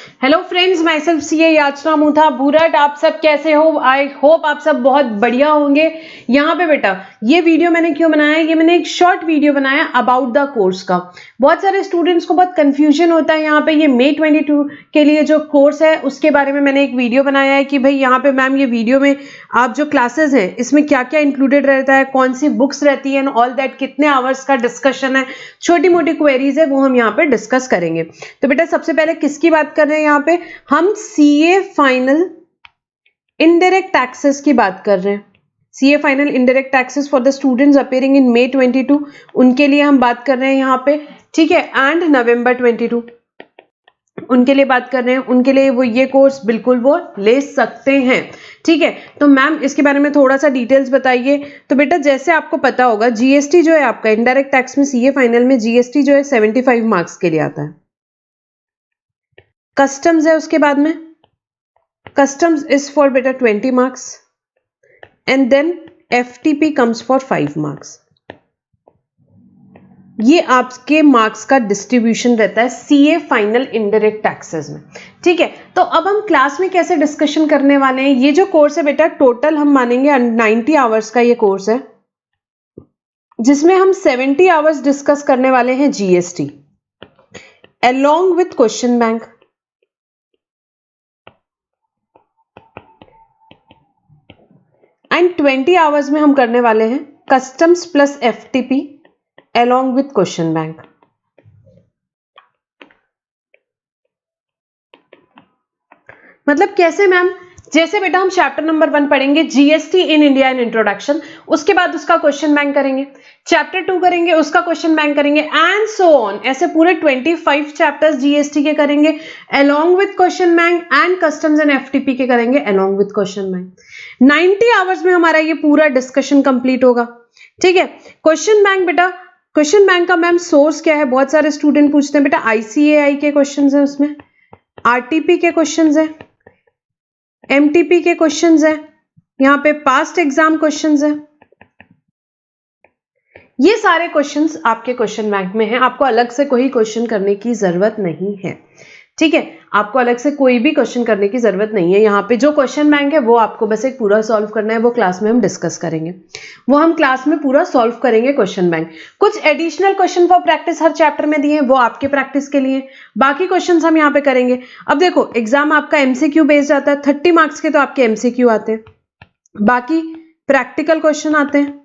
Hello friends, my self CA याचना मुथा भूरट। आप सब कैसे हो? आई होप आप सब बहुत बढ़िया होंगे। यहाँ पे बेटा ये वीडियो मैंने क्यों बनाया, ये मैंने एक शॉर्ट वीडियो बनाया अबाउट द कोर्स का। बहुत सारे स्टूडेंट्स को बहुत कंफ्यूजन होता है यहाँ पे। ये May 22 के लिए जो कोर्स है उसके बारे में मैंने एक वीडियो बनाया है कि भाई यहाँ पे मैम ये वीडियो में आप जो क्लासेस हैं इसमें क्या क्या इंक्लूडेड रहता है, कौन सी बुक्स रहती है, ऑल दैट, कितने आवर्स का डिस्कशन है, छोटी मोटी क्वेरीज है वो हम यहाँ पे डिस्कस करेंगे। तो बेटा सबसे पहले किसकी बात कर रहे हैं यहाँ पे? हम सीए फाइनल इनडायरेक्ट टैक्सेस की बात कर रहे हैं। CA final indirect taxes for the students appearing in May 22, उनके लिए हम बात कर रहे हैं यहाँ पे, ठीक है। एंड November 22 उनके लिए बात कर रहे हैं, उनके लिए वो ये कोर्स बिल्कुल वो ले सकते हैं, ठीक है। तो मैम इसके बारे में थोड़ा सा डिटेल्स बताइए। तो बेटा जैसे आपको पता होगा जीएसटी जो है आपका इनडायरेक्ट टैक्स में, सीए फाइनल में जीएसटी जो है 75 मार्क्स के लिए आता है। कस्टम्स है उसके बाद में, कस्टम्स इज फॉर बेटा 20 marks and then F T P comes for 5 marks. ये आपके मार्क्स का डिस्ट्रीब्यूशन रहता है सीए फाइनल इनडायरेक्ट टैक्सेस में, ठीक है। तो अब हम क्लास में कैसे डिस्कशन करने वाले हैं? ये जो कोर्स है बेटा टोटल हम मानेंगे 90 आवर्स का ये कोर्स है, जिसमें हम 70 आवर्स डिस्कस करने वाले हैं GST along with question bank, and 20 hours में हम करने वाले हैं customs plus FTP along with question bank. मतलब कैसे मैम? जैसे बेटा हम चैप्टर नंबर 1 पढ़ेंगे GST in India in introduction, उसके बाद उसका क्वेश्चन बैंक करेंगे, चैप्टर 2 करेंगे, उसका क्वेश्चन बैंक करेंगे, एंड सो ऑन। ऐसे पूरे 25 चैप्टर्स जीएसटी के करेंगे along with question bank, and customs and FTP के करेंगे along with question bank. 90 hours में हमारा ये पूरा डिस्कशन कंप्लीट होगा, ठीक है। क्वेश्चन बैंक बेटा, क्वेश्चन बैंक का मैम सोर्स क्या है? बहुत सारे स्टूडेंट पूछते हैं बेटा। आईसीएआई के क्वेश्चन है, उसमें आरटीपी के क्वेश्चन है, एमटीपी के क्वेश्चंस है, यहां पे पास्ट एग्जाम क्वेश्चंस है। ये सारे क्वेश्चंस आपके क्वेश्चन बैंक में हैं। आपको अलग से कोई क्वेश्चन करने की जरूरत नहीं है, ठीक है। आपको अलग से कोई भी क्वेश्चन करने की जरूरत नहीं है। यहाँ पे जो क्वेश्चन बैंक है वो आपको बस एक पूरा सॉल्व करना है, वो क्लास में हम डिस्कस करेंगे, वो हम क्लास में पूरा सॉल्व करेंगे क्वेश्चन बैंक। कुछ additional question for practice her chapter में दिए हैं, वो आपके प्रैक्टिस के लिए, बाकी क्वेश्चन हम यहाँ पे करेंगे। अब देखो एग्जाम आपका एमसीक्यू बेस्ड आता है, 30 मार्क्स के तो आपके एमसीक्यू आते हैं, बाकी प्रैक्टिकल क्वेश्चन आते हैं,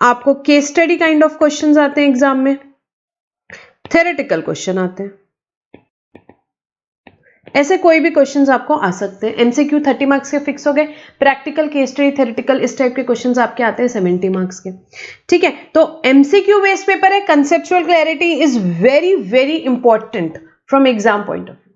आपको case study kind of questions आते हैं एग्जाम में, थ्योरेटिकल क्वेश्चन आते हैं, ऐसे कोई भी क्वेश्चंस आपको आ सकते हैं। एमसीक्यू 30 मार्क्स के फिक्स हो गए, प्रैक्टिकल, केस स्टडी, थ्योरेटिकल, इस टाइप के क्वेश्चंस आपके आते हैं 70 मार्क्स के, ठीक है। तो एमसीक्यू बेस्ड पेपर है, conceptual clarity is very very important from exam point of view,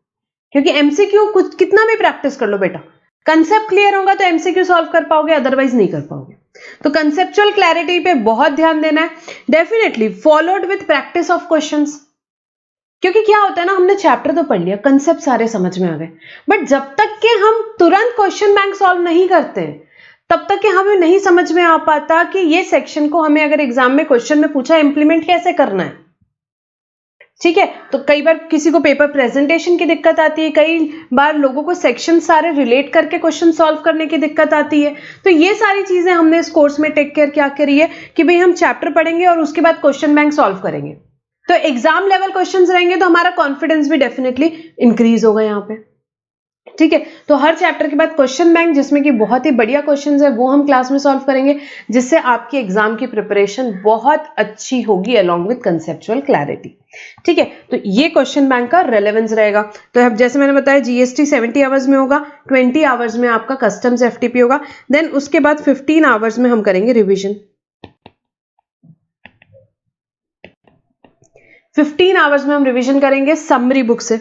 क्योंकि एमसीक्यू कुछ कितना भी प्रैक्टिस कर लो बेटा, कंसेप्ट क्लियर होगा तो एमसीक्यू सॉल्व कर पाओगे, अदरवाइज नहीं कर पाओगे। तो कंसेप्चुअल क्लैरिटी पे बहुत ध्यान देना है, definitely followed with practice of questions. क्योंकि क्या होता है ना, हमने चैप्टर तो पढ़ लिया, कंसेप्ट सारे समझ में आ गए, बट जब तक कि हम तुरंत क्वेश्चन बैंक सॉल्व नहीं करते तब तक कि हमें नहीं समझ में आ पाता कि ये सेक्शन को हमें अगर एग्जाम में क्वेश्चन में पूछा इंप्लीमेंट कैसे करना है, ठीक है। तो कई बार किसी को पेपर प्रेजेंटेशन की दिक्कत आती है, कई बार लोगों को सेक्शन सारे रिलेट करके क्वेश्चन सॉल्व करने की दिक्कत आती है। तो ये सारी चीजें हमने इस कोर्स में टेक केयर क्या करी है कि भाई हम चैप्टर पढ़ेंगे और उसके बाद क्वेश्चन बैंक सॉल्व करेंगे, तो एग्जाम लेवल क्वेश्चंस रहेंगे तो हमारा कॉन्फिडेंस भी डेफिनेटली इंक्रीज होगा यहाँ पे, ठीक है। तो हर चैप्टर के बाद क्वेश्चन बैंक, जिसमें कि बहुत ही बढ़िया क्वेश्चंस है, वो हम क्लास में सॉल्व करेंगे, जिससे आपकी एग्जाम की प्रिपरेशन बहुत अच्छी होगी अलोंग विद कंसेप्चुअल क्लैरिटी, ठीक है। तो ये क्वेश्चन बैंक का रेलेवेंस रहेगा। तो अब जैसे मैंने बताया जीएसटी 70 आवर्स में होगा, 20 आवर्स में आपका कस्टम्स एफटीपी होगा, देन उसके बाद 15 आवर्स में हम करेंगे रिविजन। 15 आवर्स में हम रिवीजन करेंगे समरी बुक से।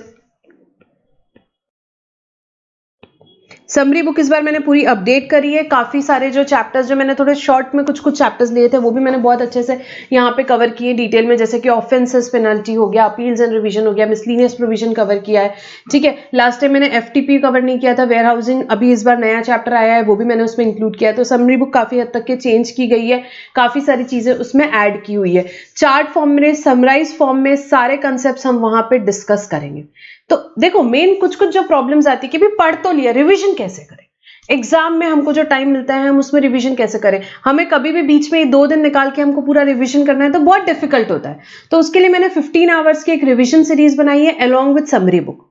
समरी बुक इस बार मैंने पूरी अपडेट करी है, काफी सारे जो चैप्टर्स जो मैंने थोड़े शॉर्ट में कुछ चैप्टर्स लिए थे वो भी मैंने बहुत अच्छे से यहाँ पे कवर किए डिटेल में, जैसे कि ऑफेंसेस पेनल्टी हो गया, अपील्स एंड रिवीजन हो गया, मिसलिनियस प्रोविजन कवर किया है। ठीक है, लास्ट टाइम मैंने एफटीपी कवर नहीं किया था, वेयर हाउसिंग अभी इस बार नया चैप्टर आया है वो भी मैंने उसमें इंक्लूड किया है। तो समरी बुक काफी हद तक के चेंज की गई है, काफी सारी चीजें उसमें ऐड की हुई है। चार्ट फॉर्म में, समराइज फॉर्म में सारे कंसेप्ट हम वहां पे डिस्कस करेंगे। तो देखो मेन कुछ जो प्रॉब्लम्स आती है कि भाई पढ़ तो लिया, रिविजन कैसे करें, एग्जाम में हमको जो टाइम मिलता है हम उसमें रिवीजन कैसे करें, हमें कभी भी बीच में 2 दिन निकाल के हमको पूरा रिवीजन करना है तो बहुत डिफिकल्ट होता है। तो उसके लिए मैंने 15 आवर्स की एक रिवीजन सीरीज बनाई है along with summary book.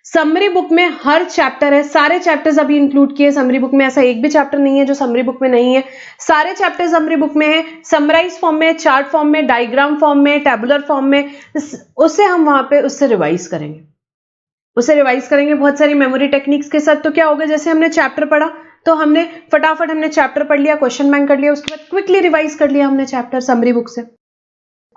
Summary book में हर चैप्टर है, सारे चैप्टर्स अभी इंक्लूड किए समरी बुक में, ऐसा एक भी चैप्टर नहीं है जो समरी बुक में नहीं है, सारे चैप्टर समरी बुक में है, समराइज फॉर्म में, चार्ट फॉर्म में, डायग्राम फॉर्म में, टेबुलर फॉर्म में। उससे हम वहां पे उससे रिवाइज करेंगे, बहुत सारी मेमोरी टेक्निक्स के साथ। तो क्या होगा, जैसे हमने चैप्टर पढ़ा तो हमने फटाफट हमने चैप्टर पढ़ लिया, क्वेश्चन बैंक कर लिया, उसके बाद क्विकली रिवाइज कर लिया हमने चैप्टर समरी बुक से,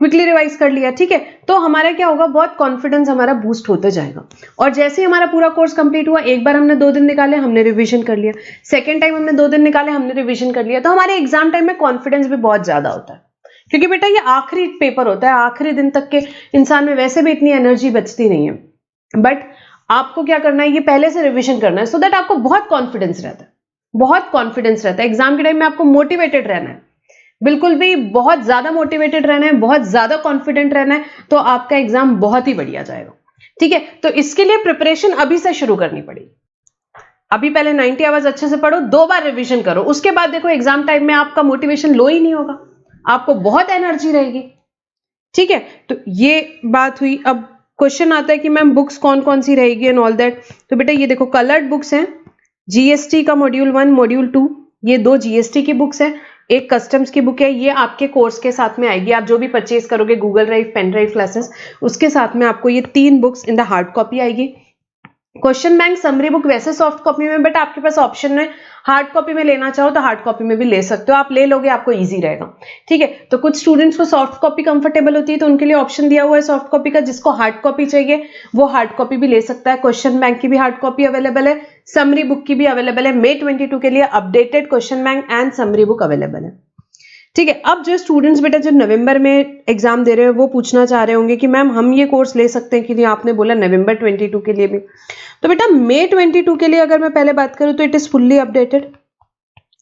क्विकली रिवाइज कर लिया। ठीक है, तो हमारा क्या होगा, बहुत कॉन्फिडेंस हमारा बूस्ट होते जाएगा। और जैसे ही हमारा पूरा कोर्स कंप्लीट हुआ, एक बार हमने 2 दिन निकाले, हमने रिवीजन कर लिया, सेकेंड टाइम हमने 2 दिन निकाले, हमने रिवीजन कर लिया, तो हमारे एग्जाम टाइम में कॉन्फिडेंस भी बहुत ज्यादा होता है। क्योंकि बेटा ये आखिरी पेपर होता है, आखिरी दिन तक के इंसान में वैसे भी इतनी एनर्जी बचती नहीं है, बट आपको क्या करना है, ये पहले से रिवीजन करना है, सो दैट आपको बहुत कॉन्फिडेंस रहता है, बहुत कॉन्फिडेंस रहता है। एग्जाम के टाइम में आपको मोटिवेटेड रहना है, बिल्कुल भी बहुत ज्यादा मोटिवेटेड रहना है, बहुत ज्यादा कॉन्फिडेंट रहना है, तो आपका एग्जाम बहुत ही बढ़िया जाएगा। ठीक है, तो इसके लिए प्रिपरेशन अभी से शुरू करनी पड़ेगी। अभी पहले 90 आवर्स अच्छे से पढ़ो, 2 बार रिवीजन करो, उसके बाद देखो एग्जाम टाइम में आपका मोटिवेशन लो ही नहीं होगा, आपको बहुत एनर्जी रहेगी। ठीक है, तो ये बात हुई। अब क्वेश्चन आता है कि मैम बुक्स कौन कौन सी रहेगी एंड ऑल दैट। तो बेटा ये देखो कलर्ड बुक्स हैं, जीएसटी का मॉड्यूल 1 मॉड्यूल 2, ये 2 जीएसटी की बुक्स हैं, एक कस्टम्स की बुक है, ये आपके कोर्स के साथ में आएगी। आप जो भी परचेज करोगे Google drive, pen drive classes, उसके साथ में आपको ये 3 books in the hard copy आएगी। क्वेश्चन बैंक समरी बुक वैसे सॉफ्ट कॉपी में, बट आपके पास ऑप्शन है हार्ड कॉपी में लेना चाहो तो हार्ड कॉपी में भी ले सकते हो, आप ले लोगे आपको इजी रहेगा। ठीक है, तो कुछ स्टूडेंट्स को सॉफ्ट कॉपी कंफर्टेबल होती है तो उनके लिए ऑप्शन दिया हुआ है सॉफ्ट कॉपी का, जिसको हार्ड कॉपी चाहिए वो हार्ड कॉपी भी ले सकता है। क्वेश्चन बैंक की भी हार्ड कॉपी अवेलेबल है, समरी बुक की भी अवेलेबल है। May 22 के लिए updated question bank and summary book available है। ठीक है, अब जो स्टूडेंट्स बेटा जो नवंबर में एग्जाम दे रहे हैं वो पूछना चाह रहे होंगे कि मैम हम ये कोर्स ले सकते हैं कि नहीं, आपने बोला नवंबर 22 के लिए भी। तो बेटा May 22 के लिए अगर मैं पहले बात करूं तो इट इज फुल्ली अपडेटेड,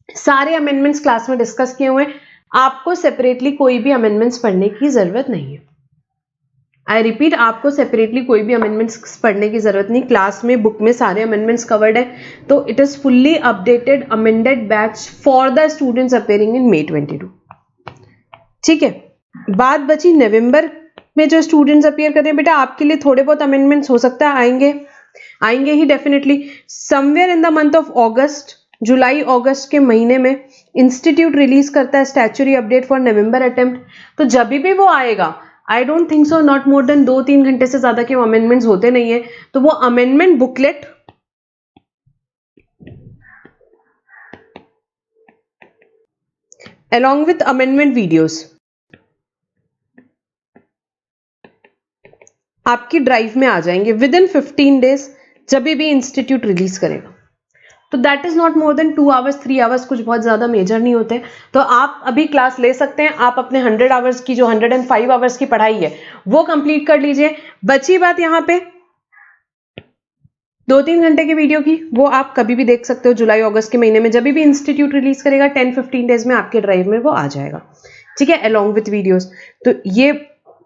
सारे अमेंडमेंट्स क्लास में डिस्कस किए हुए हैं, आपको सेपरेटली कोई भी अमेंडमेंट्स पढ़ने की जरूरत नहीं है। आई रिपीट, आपको सेपरेटली कोई भी अमेंडमेंट्स पढ़ने की जरूरत नहीं, क्लास में बुक में सारे अमेंडमेंट्स कवर्ड है। तो it is fully updated amended batch for the students appearing in May 22। ठीक है, बात बची नवंबर में जो स्टूडेंट्स अपीयर कर रहे हैं, बेटा आपके लिए थोड़े बहुत अमेंडमेंट्स हो सकता है आएंगे ही definitely. Somewhere in the month of August, जुलाई अगस्त के महीने में इंस्टीट्यूट रिलीज करता है statutory update for November attempt. तो जब भी वो आएगा, I don't think so, not more than 2-3 घंटे से ज्यादा के अमेंडमेंट्स होते नहीं है, तो वो amendment booklet along with amendment videos आपकी ड्राइव में आ जाएंगे विद इन 15 डेज, जब भी इंस्टीट्यूट रिलीज करेगा। तो that is not more then 2 hours 3 hours, कुछ बहुत ज्यादा मेजर नहीं होते। तो आप अभी क्लास ले सकते हैं, आप अपने 100 आवर्स की जो 105 आवर्स की पढ़ाई है वो कंप्लीट कर लीजिए। बची बात यहाँ पे 2-3 घंटे की वीडियो की, वो आप कभी भी देख सकते हो जुलाई अगस्त के महीने में, जब भी इंस्टीट्यूट रिलीज करेगा 10-15 डेज में आपके ड्राइव में वो आ जाएगा। ठीक है, अलोंग विथ वीडियोस। तो ये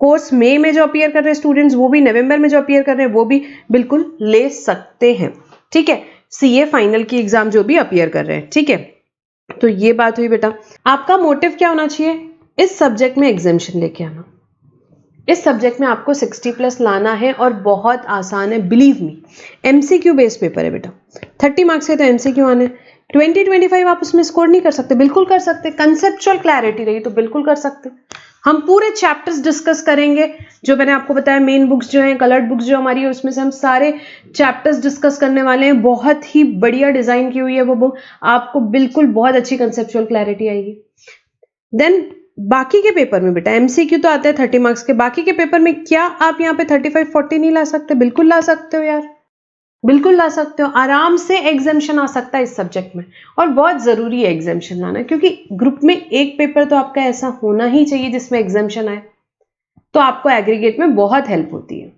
कोर्स मई में जो अपीयर कर रहे हैं स्टूडेंट्स, वो भी नवंबर में जो अपीयर कर रहे हैं वो भी बिल्कुल ले सकते हैं। ठीक है, सीए फाइनल की एग्जाम जो भी अपीयर कर रहे हैं। ठीक है, तो ये बात हुई बेटा। आपका मोटिव क्या होना चाहिए, इस सब्जेक्ट में एग्जामिशन लेके आना। इस सब्जेक्ट में आपको 60+ लाना है और बहुत आसान है, believe me. MCQ based paper है बेटा, 30 मार्क्स के तो एमसीक्यू आने, 20-25 आप उसमें स्कोर नहीं कर सकते, बिल्कुल कर सकते। कंसेप्चुअल क्लैरिटी रही तो बिल्कुल कर सकते। हम पूरे चैप्टर्स डिस्कस करेंगे, जो मैंने आपको बताया मेन बुक्स जो हैं, कलर्ड बुक्स जो हमारी है, उसमें से हम सारे चैप्टर्स डिस्कस करने वाले हैं। बहुत ही बढ़िया डिजाइन की हुई है वो बुक, आपको बिल्कुल बहुत अच्छी कंसेप्चुअल क्लैरिटी आएगी। देन बाकी के पेपर में बेटा एमसीक्यू तो आते हैं 30 मार्क्स के, बाकी के पेपर में क्या आप यहाँ पे 35-40 नहीं ला सकते? बिल्कुल ला सकते हो यार। बिल्कुल ला सकते हो, आराम से एग्जामिशन आ सकता है इस सब्जेक्ट में, और बहुत ज़रूरी है एग्जामिशन लाना, क्योंकि ग्रुप में एक पेपर तो आपका ऐसा होना ही चाहिए जिसमें एग्जामिशन आए, तो आपको एग्रीगेट में बहुत हेल्प होती है।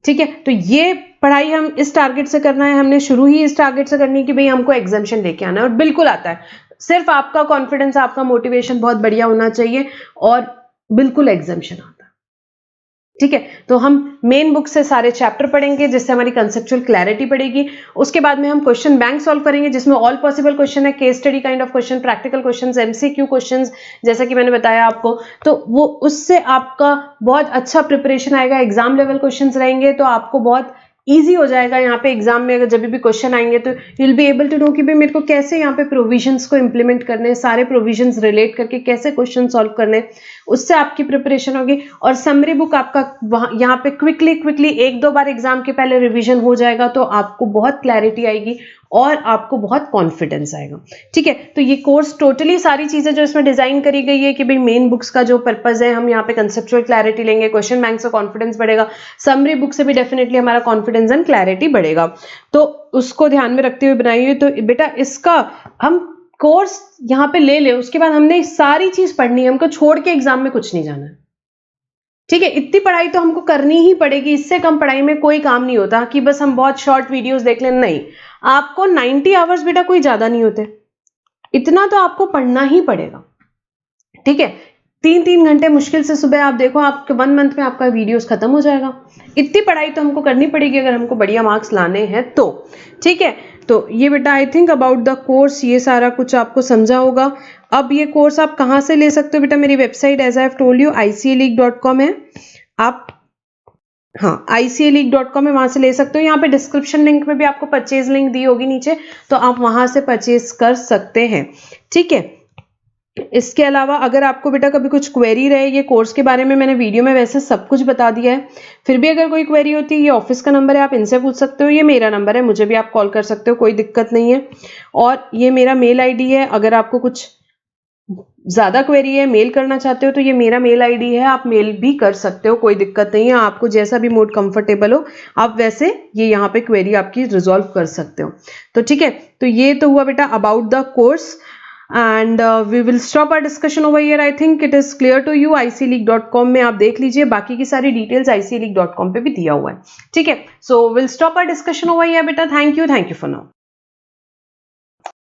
ठीक है, तो ये पढ़ाई हम इस टारगेट से करना है, हमने शुरू ही इस टारगेट से करनी है कि भाई हमको एग्जामिशन लेके आना है, और बिल्कुल आता है। सिर्फ आपका कॉन्फिडेंस, आपका मोटिवेशन बहुत बढ़िया होना चाहिए, और बिल्कुल एग्जामिशन आता है। ठीक है, तो हम मेन बुक से सारे चैप्टर पढ़ेंगे, जिससे हमारी कंसेप्चुअल क्लैरिटी बढ़ेगी। उसके बाद में हम क्वेश्चन बैंक सॉल्व करेंगे, जिसमें ऑल पॉसिबल क्वेश्चन है, case study kind of question, practical questions, MCQ questions, जैसा कि मैंने बताया आपको। तो वो उससे आपका बहुत अच्छा प्रिपरेशन आएगा, एग्जाम लेवल क्वेश्चंस रहेंगे, तो आपको बहुत ईजी हो जाएगा यहाँ पे एग्जाम में। अगर जब भी क्वेश्चन आएंगे तो you will be able to know कि भाई मेरे को कैसे यहाँ पे प्रोविजंस को इंप्लीमेंट करने हैं, सारे प्रोविजंस रिलेट करके कैसे क्वेश्चन सॉल्व करने हैं, उससे आपकी प्रिपरेशन होगी। और समरी बुक आपका वहां यहाँ पे क्विकली एक दो बार एग्जाम के पहले रिवीजन हो जाएगा, तो आपको बहुत क्लैरिटी आएगी और आपको बहुत कॉन्फिडेंस आएगा। ठीक है, तो ये कोर्स टोटली सारी चीजें जो इसमें डिजाइन करी गई है कि भाई मेन बुक्स का जो पर्पज है, हम यहाँ पे कंसेप्चुअल क्लैरिटी लेंगे, क्वेश्चन बैंक से कॉन्फिडेंस बढ़ेगा, समरी बुक से भी डेफिनेटली हमारा कॉन्फिडेंस एंड क्लैरिटी बढ़ेगा, तो उसको ध्यान में रखते हुए बनाइए। तो बेटा इसका हम कोर्स यहाँ पे ले ले, उसके बाद हमने सारी चीज पढ़नी है, हमको छोड़ के एग्जाम में कुछ नहीं जाना है। ठीक है, इतनी पढ़ाई तो हमको करनी ही पड़ेगी, इससे कम पढ़ाई में कोई काम नहीं होता कि बस हम बहुत शॉर्ट वीडियोस देख लें। नहीं, आपको 90 आवर्स बेटा कोई ज्यादा नहीं होते, इतना तो आपको पढ़ना ही पड़ेगा। ठीक है, 3-3 घंटे मुश्किल से सुबह आप देखो, आपके 1 मंथ में आपका वीडियोस खत्म हो जाएगा। इतनी पढ़ाई तो हमको करनी पड़ेगी अगर हमको बढ़िया मार्क्स लाने हैं तो। ठीक है, तो ये बेटा I think about the course ये सारा कुछ आपको समझा होगा। अब ये कोर्स आप कहाँ से ले सकते हो बेटा, मेरी website as I have told you icaleague.com है, आप हाँ icaleague.com है, वहां से ले सकते हो। यहाँ पे डिस्क्रिप्शन लिंक में भी आपको परचेज लिंक दी होगी नीचे, तो आप वहां से परचेज कर सकते हैं। ठीक है, इसके अलावा अगर आपको बेटा कभी कुछ क्वेरी रहे ये कोर्स के बारे में, मैंने वीडियो में वैसे सब कुछ बता दिया है, फिर भी अगर कोई क्वेरी होती है, ये ऑफिस का नंबर है, आप इनसे पूछ सकते हो, ये मेरा नंबर है, मुझे भी आप कॉल कर सकते हो, कोई दिक्कत नहीं है। और ये मेरा मेल आईडी है, अगर आपको कुछ ज्यादा क्वेरी है, मेल करना चाहते हो, तो ये मेरा मेल आईडी है, आप मेल भी कर सकते हो, कोई दिक्कत नहीं है। आपको जैसा भी मोड कंफर्टेबल हो, आप वैसे ये यहाँ पे क्वेरी आपकी रिजॉल्व कर सकते हो। तो ठीक है, तो ये तो हुआ बेटा about the course, and we will stop our discussion over here. I think it is clear to you. icaleague.com में आप देख लीजिए, बाकी की सारी डिटेल्स icaleague.com पे भी दिया हुआ है। ठीक है, so will stop our discussion over here बेटा। Thank you for now.